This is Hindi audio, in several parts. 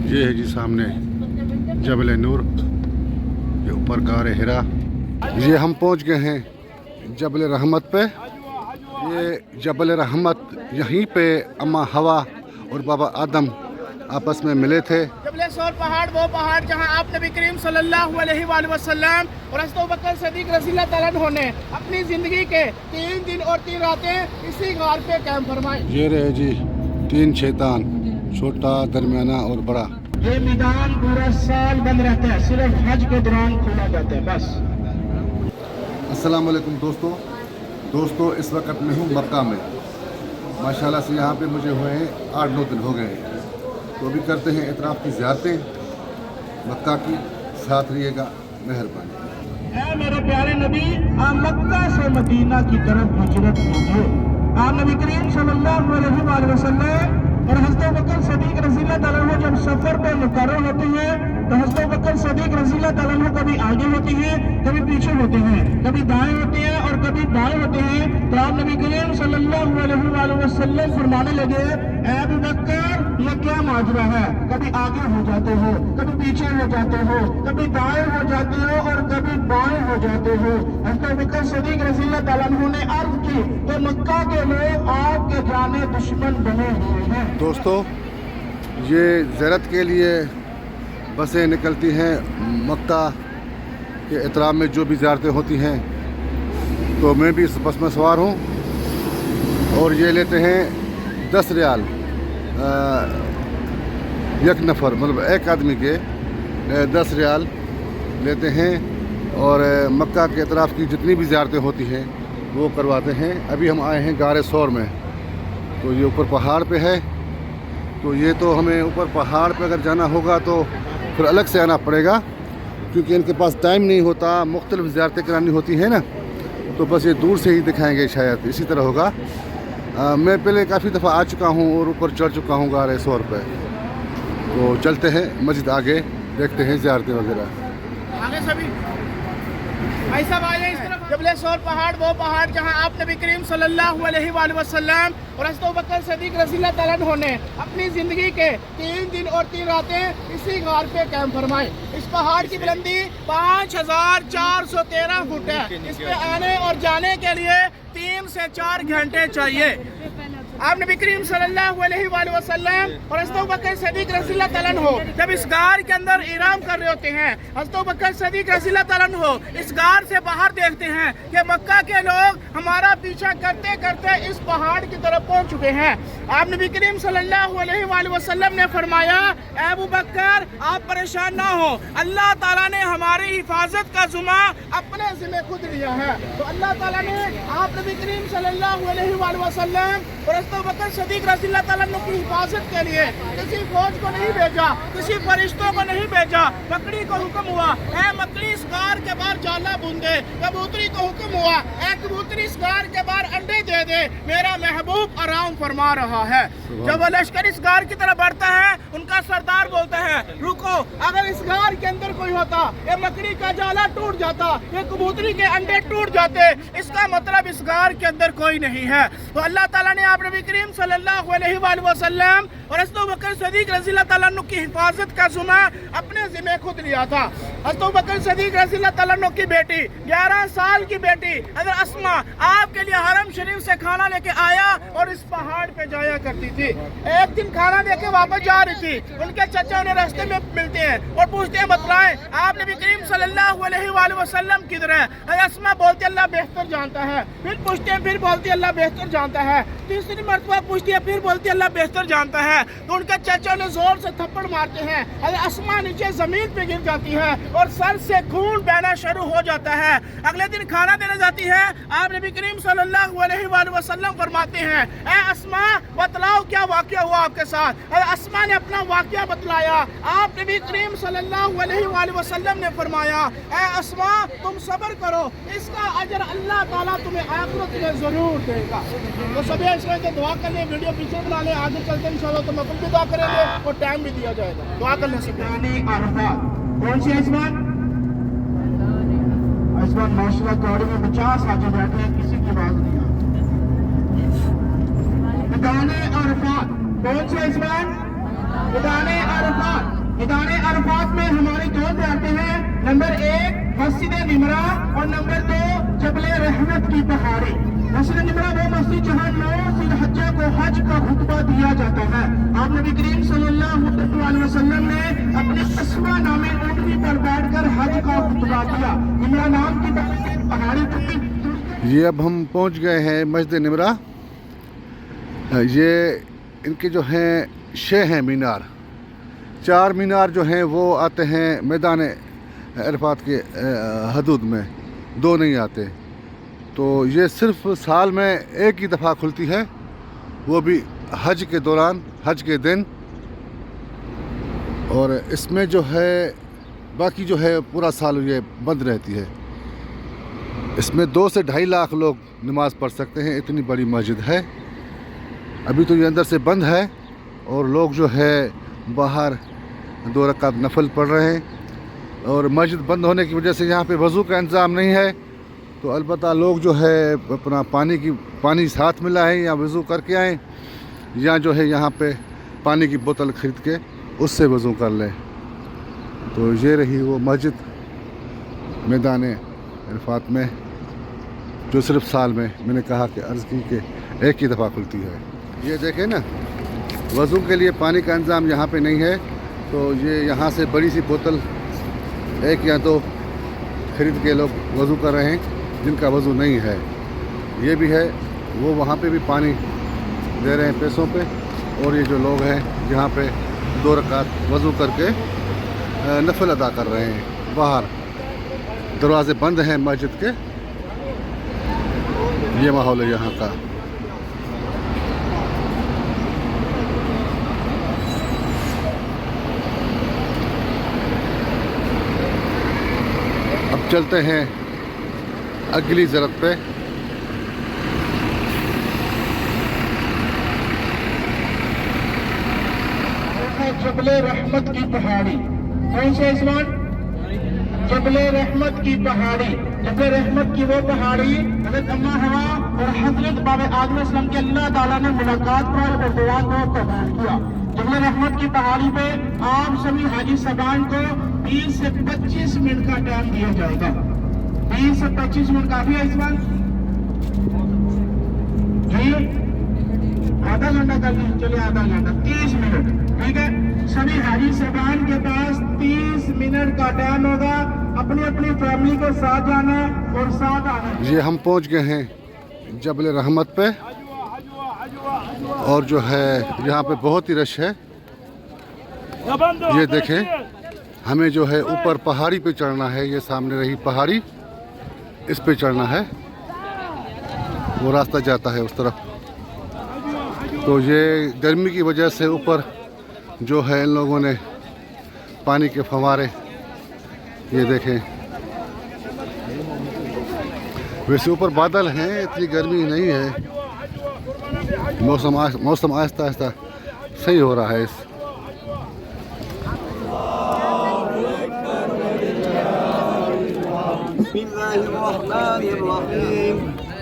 ये है जी सामने जबल नूर, ये ऊपर गार हिरा। ये हम पहुंच गए हैं जबल रहमत पे। ये जबल रहमत, यहीं पे अम्मा हवा और बाबा आदम आपस में मिले थे। जबल सौर पहाड़, वो पहाड़ जहां आप नबी करीम सल्लल्लाहु अलैहि वसल्लम और हज़रत अबू बकर सिद्दीक़ रज़ियल्लाहु ताला अन्हु ने अपनी ज़िंदगी के 3 दिन और 3 रातें इसी गार पे कैंप फरमाई। ये रहे जी 3 शैतान, छोटा, दरमियाना और बड़ा। ये मैदान पूरा साल बंद रहता है, सिर्फ हज के दौरान खोला जाता है बस। अस्सलाम वालेकुम दोस्तों, इस वक्त मैं हूँ मक्का में। माशाल्लाह से यहाँ पे मुझे हुए हैं 8-9 दिन हो गए हैं। तो अभी करते हैं इतराफ़ की ज़ियारतें मक्का की। साथ रहिएगा, मेहरबानी। ऐ मेरे प्यारे नबी, आप मक्का से मदीना की तरफ हिजरत कीजिए। आप नबी करीम सल्लल्लाहु अलैहि वसल्लम और हज़रत अबू बकर सिद्दीक़ रज़ियल्लाहु ताला अन्हु जब सफर पर मुकर्रर होते हैं तो हज़रत अबू बकर सिद्दीक़ रज़ियल्लाहु ताला अन्हु कभी आगे होते हैं, कभी पीछे होते हैं, कभी दाएं होते हैं और कभी बाएं होते हैं। तो आप नबी करीम सल्लल्लाहु अलैहि वसल्लम फरमाने लगे, ऐ अबू बकर, ये क्या माजरा है? कभी आगे हो जाते हो, कभी पीछे हो जाते हो, कभी दाएं हो जाते हो और कभी बाएं हो जाते हो। हज़रत अबू बकर सिद्दीक़ रज़ियल्लाहु ताला अन्हु ने अर्ज़ की कि मक्का के लोग आपके जाने दुश्मन बने हुए हैं। दोस्तों, ये ज़ियारत के लिए बसें निकलती हैं मक्का के एहतराम में। जो भी ज़ियारतें होती हैं तो मैं भी इस बस में सवार हूँ और ये लेते हैं 10 रियाल एक नफ़र, मतलब एक आदमी के 10 रियाल लेते हैं। और मक्का के एतराफ़ की जितनी भी ज़ियारतें होती हैं वो करवाते हैं। अभी हम आए हैं गार सौर में, तो ये ऊपर पहाड़ पे है। तो ये तो हमें ऊपर पहाड़ पे अगर जाना होगा तो फिर अलग से आना पड़ेगा, क्योंकि इनके पास टाइम नहीं होता, मुख्तलिफ ज़ियारतें करानी होती हैं ना। तो बस ये दूर से ही दिखाएंगे, शायद इसी तरह होगा। मैं पहले काफ़ी दफ़ा आ चुका हूँ और ऊपर चढ़ चुका हूँ गार सौर पे। तो चलते हैं मस्जिद आगे, देखते हैं ज़ियारतें वगैरह। आगे सभी भाई साहब आ जाए इस तरफ। जबल सौर पहाड़, वो पहाड़ जहां आप नबी करीम सल्लल्लाहु अलैहि वसल्लम और हज़रत अबू बकर सिद्दीक़ रज़ियल्लाहु ताला अन्हु ने अपनी ज़िंदगी के 3 दिन और 3 रातें इसी गार पे कैंप फरमाई। इस पहाड़ की बुलंदी 5413 फुट है। इस पे आने और जाने के लिए 3 से 4 घंटे चाहिए। आप नबी करीम सल्लल्लाहु अलैहि वसल्लम और हज़रत अबू बकर सिद्दीक़ रज़ियल्लाहु ताला अन्हु जब इस गार के अंदर इहराम कर रहे होते हैं, हज़रत अबू बकर सिद्दीक़ रज़ियल्लाहु ताला अन्हु इस गार से बाहर देखते हैं कि मक्का के लोग हमारा पीछा करते करते इस पहाड़ की तरफ पहुंच चुके हैं। आप नबी करीम सल्लल्लाहु अलैहि वसल्लम ने फरमाया, ऐ अबू बकर, आप परेशान ना हो, अल्लाह ताला ने हमारी हिफाजत का ज़िम्मा अपने ज़िम्मे खुद लिया है। तो अल्लाह ताला ने आप नबी करीम सल्लल्लाहु अलैहि वसल्लम और हज़रत अबू बकर सिद्दीक़ रज़ियल्लाहु ताला अन्हु की हिफाजत के लिए किसी फौज को नहीं भेजा, किसी फरिश्तों को नहीं भेजा। मकड़ी को हुक्म हुआ, ऐ मकड़ी इस गार के बाहर जाला बूंदे। कबूतरी को हुक्म हुआ, ऐ कबूतरी इस गार के बाहर अंडे दे दे, मेरा महबूब आराम फरमा रहा है। जब वो लश्कर इस गार की तरफ बढ़ता है, उनका सरदार बोलता है, रुको, अगर इस गार के अंदर कोई होता, ये मकड़ी का जाला टूट जाता, ये कबूतरी के अंडे टूट जाते, इसका मतलब इस गार के अंदर कोई नहीं है। तो अल्लाह ताला ने आप नबी करीम सल्लल्लाहु अलैहि वसल्लम और हज़रत अबू बकर सिद्दीक़ रज़ियल्लाहु ताला अन्हु की हिफाजत का ज़िम्मा अपने ज़िम्मे खुद लिया था। हज़रत अबू बकर सिद्दीक़ रज़ियल्लाहु ताला अन्हु की बेटी, 11 साल की बेटी हज़रत अस्मा आपके लिए हरम शरीफ से खाना लेके आया और इस पहाड़ पे जाया करती थी। एक दिन खाना लेके वापस जा रही थी, उनके चचा उन्हें रास्ते में मिलते हैं और पूछते हैं, बतलाएं आप नबी करीम सल्लल्लाहु अलैहि वसल्लम किधर है? अस्मा बोलती अल्लाह बेहतर जानता है। फिर पूछते हैं, फिर बोलती अल्लाह बेहतर जानता है। तीसरी मरतबा पूछती है, फिर बोलती अल्लाह बेहतर जानता है। तो उनके चाचा ने जोर से थप्पड़ मारते हैं, अस्मा नीचे जमीन पे गिर जाती है और सर से खून बहना शुरू हो जाता है। अगले दिन खाना देने जाती है, आप नबी करीम सल्लल्लाहु अलैहि वसल्लम फरमाते हैं, ऐ अस्मा, बतलाओ क्या वाकया हुआ आपके साथ? अस्मा ने अपना वाकया बतलाया। आप नबी करीम सल्लल्लाहु अलैहि वसल्लम ने फरमाया, ऐ अस्मा, तुम सब्र करो, इसका अजर अल्लाह ताला तुम्हें आखिरत में जरूर देगा। तो सभी इसमें दुआ कर ले, वीडियो पीछे बना ले, आगे चलते इंशाल्लाह तो मकबूल भी दुआ करेंगे और टाइम भी दिया जाएगा। दुआ करने से कौन सी आसमान? आसमान माशाल्लाह गाड़ी में 50 आगे बैठे हैं, किसी की आवाज नहीं आ। मैदान अरफात, कौन सी आसमान? मैदान अरफात। मैदान अरफात में हमारे दो ज़ियारतें हैं। नंबर 1 मस्जिद निमरा और नंबर 2 जबल रहमत की पहाड़ी। मस्जिद निमरा वो मस्जिद जहाँ 9 ज़िलहज्जा को हज का खुतबा दिया जाता है। आप नबी करीम सल्लल्लाहु अलैहि वसल्लम ने अपने अस्मा नामे ऊँटनी पर बैठकर हज का खुतबा दिया। निमरा नाम की पहाड़ी पर ये अब हम पहुंच गए हैं मस्जिद निमरा। ये इनके जो हैं 6 हैं मीनार। 4 मीनार जो हैं वो आते हैं मैदान अरफात के हदूद में, 2 नहीं आते। तो ये सिर्फ साल में एक ही दफ़ा खुलती है, वो भी हज के दौरान, हज के दिन। और इसमें जो है बाकी जो है पूरा साल ये बंद रहती है। इसमें 2 से 2.5 लाख लोग नमाज़ पढ़ सकते हैं, इतनी बड़ी मस्जिद है। अभी तो ये अंदर से बंद है और लोग जो है बाहर 2 रकात नफल पढ़ रहे हैं। और मस्जिद बंद होने की वजह से यहाँ पे वज़ू का इंतज़ाम नहीं है, तो अलबत्ता लोग जो है अपना पानी साथ मिला है या वज़ू करके आएँ, या जो है यहाँ पे पानी की बोतल ख़रीद के उससे वज़ू कर लें। तो ये रही वो मस्जिद मैदान अरफात में, जो सिर्फ साल में मैंने कहा कि अर्ज़ की कि एक ही दफ़ा खुलती है। ये देखें ना, वज़ू के लिए पानी का इंतज़ाम यहाँ पे नहीं है, तो ये यहाँ से बड़ी सी बोतल 1 या 2 ख़रीद के लोग वज़ू कर रहे हैं, जिनका वज़ू नहीं है। ये भी है, वो वहाँ पे भी पानी दे रहे हैं पैसों पे। और ये जो लोग हैं यहाँ पे 2 रकात वज़ू करके नफल अदा कर रहे हैं। बाहर दरवाज़े बंद हैं मस्जिद के। ये माहौल है यहाँ का। अब चलते हैं अगली ज़रत पे। जबल रहमत की पहाड़ी। कौन से इस्मान? जबल रहमत की पहाड़ी। जबल रहमत की वो पहाड़ी हज़रत अम्मा हवा और हज़रत बाब आदम अलैहिस्सलाम के अल्लाह ताला ने मुलाकात पर और दुआ को कबूल किया। जबल रहमत की पहाड़ी पे आप सभी हाजी साहबान को 20 से 25 मिनट का टाइम दिया जाएगा। 20 से 25 मिनट काफी है इस्मान जी? आधा घंटा कर लीजिए, चलिए आधा घंटा 30 मिनट, ठीक है। सभी हाजी साहबान के पास 30 मिनट का टाइम होगा। अपनी अपनी फैमिली के साथ जाना और साथ आना। ये हम पहुंच गए हैं जबल रहमत पे, और जो है यहाँ पे बहुत ही रश है। ये देखें, हमें जो है ऊपर पहाड़ी पे चढ़ना है। ये सामने रही पहाड़ी, इस पे चढ़ना है। वो रास्ता जाता है उस तरफ। तो ये गर्मी की वजह से ऊपर जो है इन लोगों ने पानी के फव्वारे, ये देखें। वैसे ऊपर बादल हैं, इतनी गर्मी नहीं है। मौसम आहिस्ता आहिस्ता सही हो रहा है।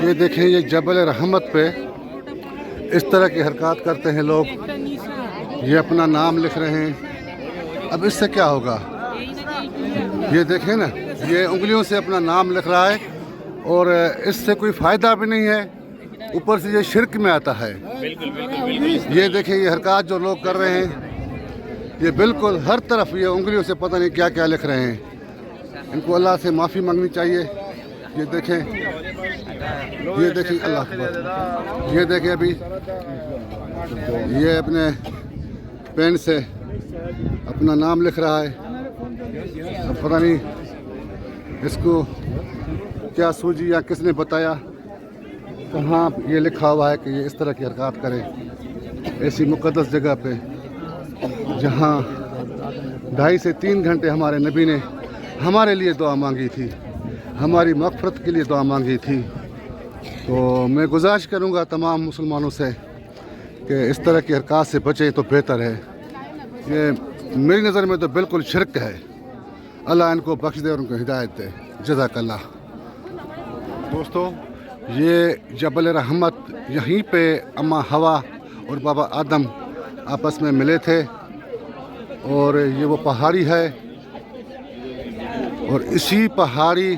ये देखें, ये जबल रहमत पे इस तरह की हरकत करते हैं लोग। ये अपना नाम लिख रहे हैं। अब इससे क्या होगा? ये देखें ना, ये उंगलियों से अपना नाम लिख रहा है और इससे कोई फ़ायदा भी नहीं है। ऊपर से ये शिरक में आता है। ये देखें, ये हरकत जो लोग कर रहे हैं, ये बिल्कुल हर तरफ ये उंगलियों से पता नहीं क्या क्या लिख रहे हैं। इनको अल्लाह से माफ़ी मांगनी चाहिए। ये देखें, ये देखें, अल्लाह अकबर। ये देखें, अभी ये अपने पेन से अपना नाम लिख रहा है। अब पता नहीं इसको क्या सूझी या किसने बताया, कहाँ ये लिखा हुआ है कि ये इस तरह की हरकत करें ऐसी मुक़द्दस जगह पे, जहाँ 2.5 से 3 घंटे हमारे नबी ने हमारे लिए दुआ मांगी थी, हमारी मग़फ़िरत के लिए दुआ मांगी थी। तो मैं गुजारिश करूँगा तमाम मुसलमानों से कि इस तरह की हरकत से बचें तो बेहतर है। ये मेरी नज़र में तो बिल्कुल शिरक है। अल्लाह इनको बख्श दे और उनको हिदायत दे। जज़ाकल्लाह। दोस्तों, ये जबल रहमत, यहीं पे अम्मा हवा और बाबा आदम आपस में मिले थे और ये वो पहाड़ी है और इसी पहाड़ी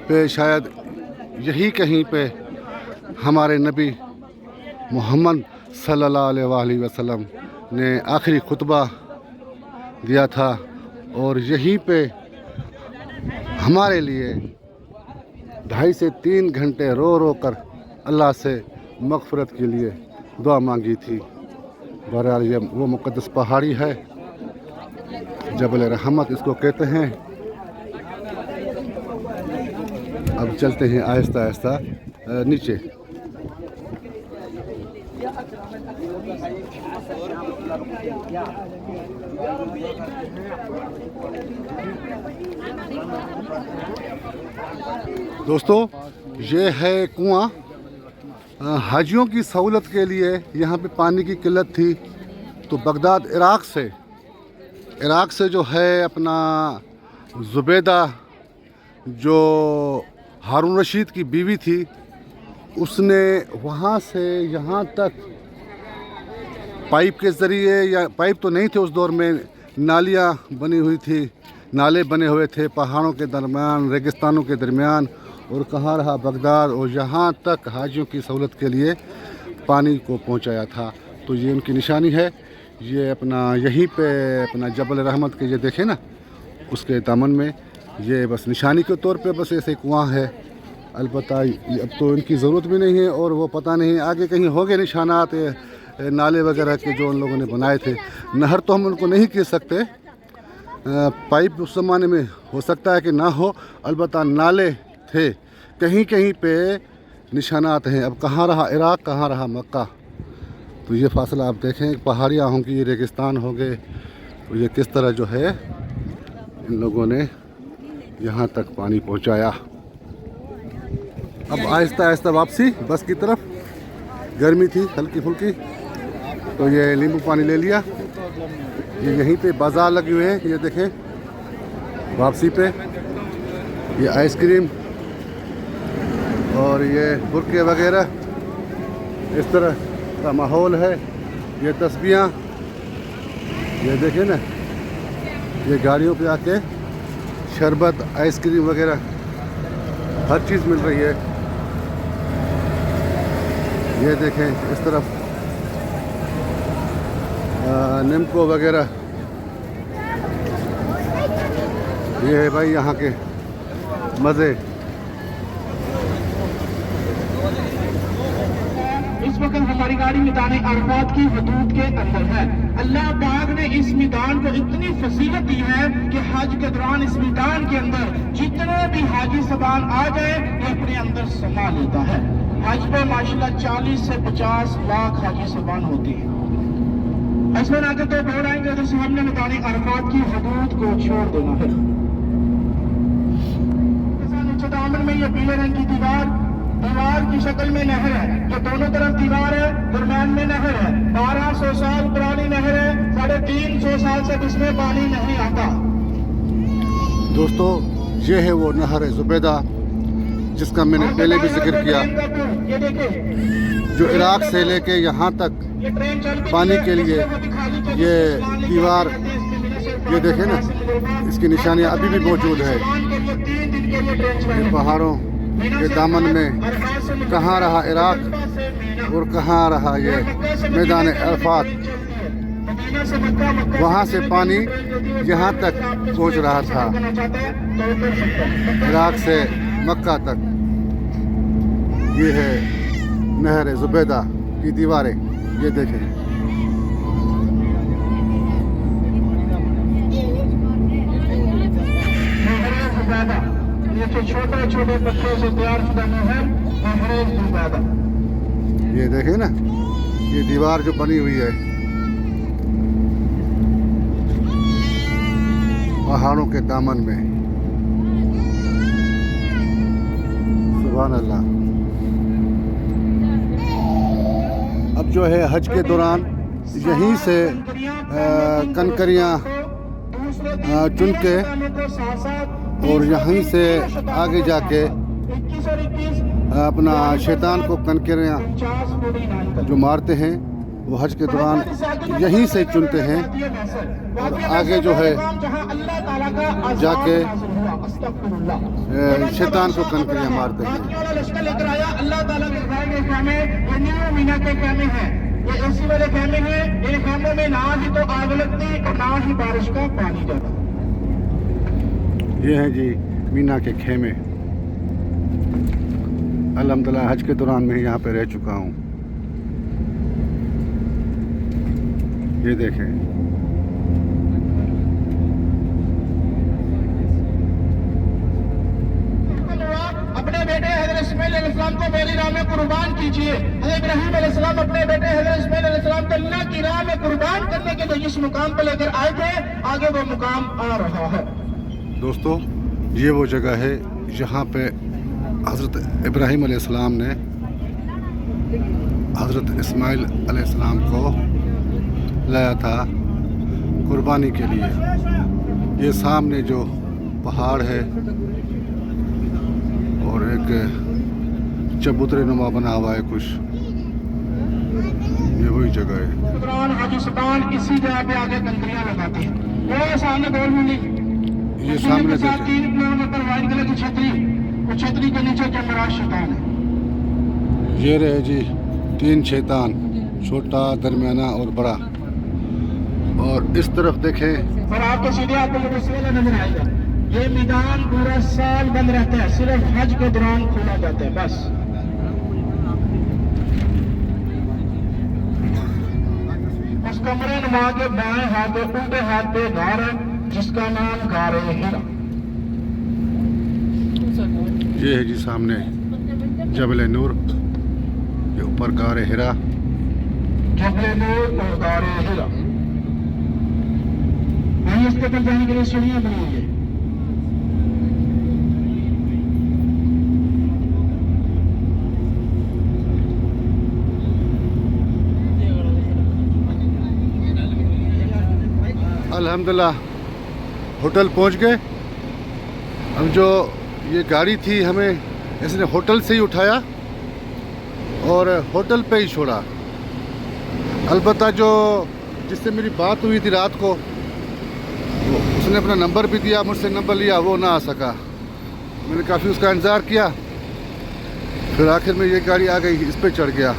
पे शायद यही कहीं पे हमारे नबी मोहम्मद सल्लल्लाहु अलैहि वसल्लम ने आखिरी खुतबा दिया था और यहीं पे हमारे लिए 2.5 से 3 घंटे रो रो कर अल्लाह से मग़फ़िरत के लिए दुआ मांगी थी। बहरहाल ये वो मुक़द्दस पहाड़ी है, जबल रहमत इसको कहते हैं। अब चलते हैं आहिस्ता आहिस्ता नीचे। दोस्तों, ये है कुआं। हाजियों की सहूलत के लिए यहाँ पे पानी की किल्लत थी, तो बगदाद इराक़ से जो है अपना ज़ुबैदा, जो हारून रशीद की बीवी थी, उसने वहाँ से यहाँ तक पाइप के ज़रिए, या पाइप तो नहीं थे उस दौर में, नालियाँ बनी हुई थी, नाले बने हुए थे पहाड़ों के दरमियान, रेगिस्तानों के दरमियान, और कहाँ रहा बगदाद, और यहाँ तक हाजियों की सहूलत के लिए पानी को पहुँचाया था। तो ये उनकी निशानी है। ये अपना यहीं पे अपना जबल रहमत के ये देखें ना, उसके दामन में ये बस निशानी के तौर पे बस ऐसे कुआं है। अलबत्ता अब तो इनकी ज़रूरत भी नहीं है और वो पता नहीं आगे कहीं हो गए निशानात नाले वगैरह के जो उन लोगों ने बनाए थे। नहर तो हम उनको नहीं कह सकते, पाइप उस ज़माने में हो सकता है कि ना हो, अलबत्ता नाले थे, कहीं कहीं पे निशानात हैं। अब कहाँ रहा इराक़, कहाँ रहा मक्का। तो ये फासला आप देखें, पहाड़ियाँ होंगी, रेगिस्तान हो गए, तो ये किस तरह जो है इन लोगों ने यहाँ तक पानी पहुँचाया। अब आहिस्ता आहिस्ता वापसी बस की तरफ। गर्मी थी हल्की फुल्की, तो ये नींबू पानी ले लिया। ये यहीं पे बाज़ार लगे हुए हैं, ये देखें वापसी पे। ये आइसक्रीम और ये बुरके वगैरह, इस तरह का माहौल है। ये तस्बीहां, ये देखें ना, ये गाड़ियों पे आके शरबत, आइसक्रीम वगैरह हर चीज़ मिल रही है। ये देखें इस तरफ निम्को वगैरह। ये है भाई यहाँ के मज़े। इस वक्त हमारी गाड़ी मैदान अरफात की हदूद के अंदर है। अल्लाह पाक ने इस मैदान को इतनी फसीलत दी है कि हज के दौरान इस मैदान के अंदर जितने भी हाजी सबान आ जाए, ये अपने अंदर समा लेता है। हज पे माशाल्लाह 40 से 50 लाख हाजी सबान होते हैं। इसमें आगे तो बोल आएंगे, जैसे हमने मैदान अरफात की हदूद को छोड़ देना है। नीचे दामन में ये पीले रंग की दीवार की शक्ल में नहर है, जो दोनों तरफ दीवार है, दरम्यान में नहर है। 1200 साल पुरानी नहर है, 350 साल से इसमें पानी नहीं आता। दोस्तों, ये है वो नहर ज़ुबैदा जिसका मैंने पहले भी जिक्र किया, जो इराक़ से लेके यहाँ तक पानी के लिए ये दीवार, ये देखें ना, इसकी निशानियाँ अभी भी मौजूद है। इन पहाड़ों के दामन में कहाँ रहा इराक़ और कहाँ रहा ये मैदान अरफात। वहाँ से पानी यहाँ तक पहुँच रहा था, इराक़ से मक्का तक। ये है नहर ज़ुबैदा की दीवारें, ये देखें। ज़ुबैदा ये जो छोटे छोटे पत्थरों से तैयार शुदा महल महरेज दुबादा। ये देखें ना, ये दीवार जो बनी हुई है पहाड़ों के दामन में। सुभान अल्लाह। अब जो है हज के दौरान यहीं से कंकरियाँ चुन के और यहीं से आगे जाके अपना शैतान को कंकरियाँ जो मारते हैं वो हज के दौरान यहीं से चुनते हैं और आगे जो है जाके शैतान को कंकरियाँ मारते हैं। ये एसी वाले खेमे हैं, इन खेमों में ना ही तो आग लगती और ना ही बारिश का पानी जाता। ये हैं जी मीना के खेमे। अल्हम्दुलिल्लाह हज के दौरान मैं यहाँ पे रह चुका हूँ। ये देखें, अपने बेटे हज़रत इस्माइल अलैहिस्सलाम को मेरी राह में कुर्बान कीजिए। हज़रत इब्राहीम अलैहिस्सलाम अपने बेटे हज़रत इस्माइल अलैहिस्सलाम को अल्लाह की राह में कुर्बान करने के लिए जिस मुकाम पर लेकर आए थे, आगे वो मुकाम आ रहा है। दोस्तों ये वो जगह है जहाँ पे हज़रत इब्राहीम अलैहिस्सलाम ने हज़रत इस्माइल अलैहिस्सलाम को लाया था कुर्बानी के लिए। ये सामने जो पहाड़ है और एक चबूतरे नुमा बना हुआ है कुछ, ये वही जगह है। हाजिस्तान इसी जगह पे आगे कंकरियां लगाते हैं। वो सामने गोल मिली, ये सामने देखें, 3 किलोमीटर वाइड कलर की छतरी, वो छतरी के नीचे जमरात शैतान है। ये रहे जी 3 शैतान, छोटा, दरमियाना और बड़ा। और इस तरफ देखें और आपको सीधे आपको मुसल्ला नजर आएगा। ये मैदान पूरा साल बंद रहता है, सिर्फ हज के दौरान खोला जाता है बस। उस कमरे नुमा के बाएं हाथ पे उल्टे हाथ पे गार है जिसका नाम गारे हिरा। ये है जी सामने जबल नूर, ये ऊपर गारे हिरा। जबल नूर और गारे हिरा वहीं इसके पर जाने के लिए सीढ़ियां बनी हुई है। अल्हम्दुलिल्लाह होटल पहुंच गए। अब जो ये गाड़ी थी हमें इसने होटल से ही उठाया और होटल पे ही छोड़ा। अलबत्ता जो जिससे मेरी बात हुई थी रात को, उसने अपना नंबर भी दिया, मुझसे नंबर लिया, वो ना आ सका। मैंने काफ़ी उसका इंतज़ार किया, फिर आखिर में ये गाड़ी आ गई, इस पे चढ़ गया।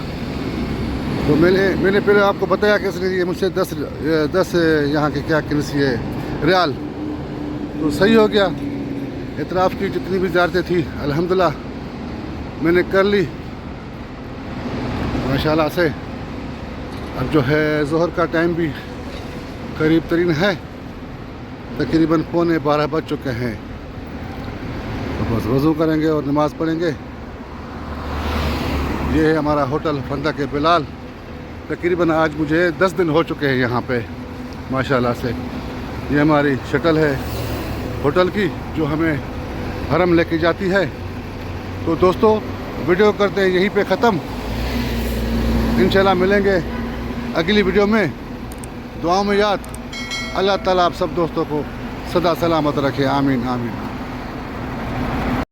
तो मैंने पहले आपको बताया कि इसने ये मुझसे 10 यहाँ के क्या करेंसी है रियाल, तो सही हो गया। इतराफ़ की जितनी भी ज़ियारतें थी अल्हम्दुलिल्लाह मैंने कर ली माशाल्लाह से। अब जो है ज़ोहर का टाइम भी करीब तरीन है, तकरीबन 11:15 बज चुके हैं। तो बस वज़ू करेंगे और नमाज़ पढ़ेंगे। ये है हमारा होटल फंदा के बिलाल। तकरीबन आज मुझे 10 दिन हो चुके हैं यहाँ पे माशाल्लाह से। ये हमारी शटल है होटल की जो हमें हरम लेके जाती है। तो दोस्तों वीडियो करते हैं यहीं पे ख़त्म। इंशाल्लाह मिलेंगे अगली वीडियो में। दुआओं में याद, अल्लाह ताला आप सब दोस्तों को सदा सलामत रखे। आमीन आमीन।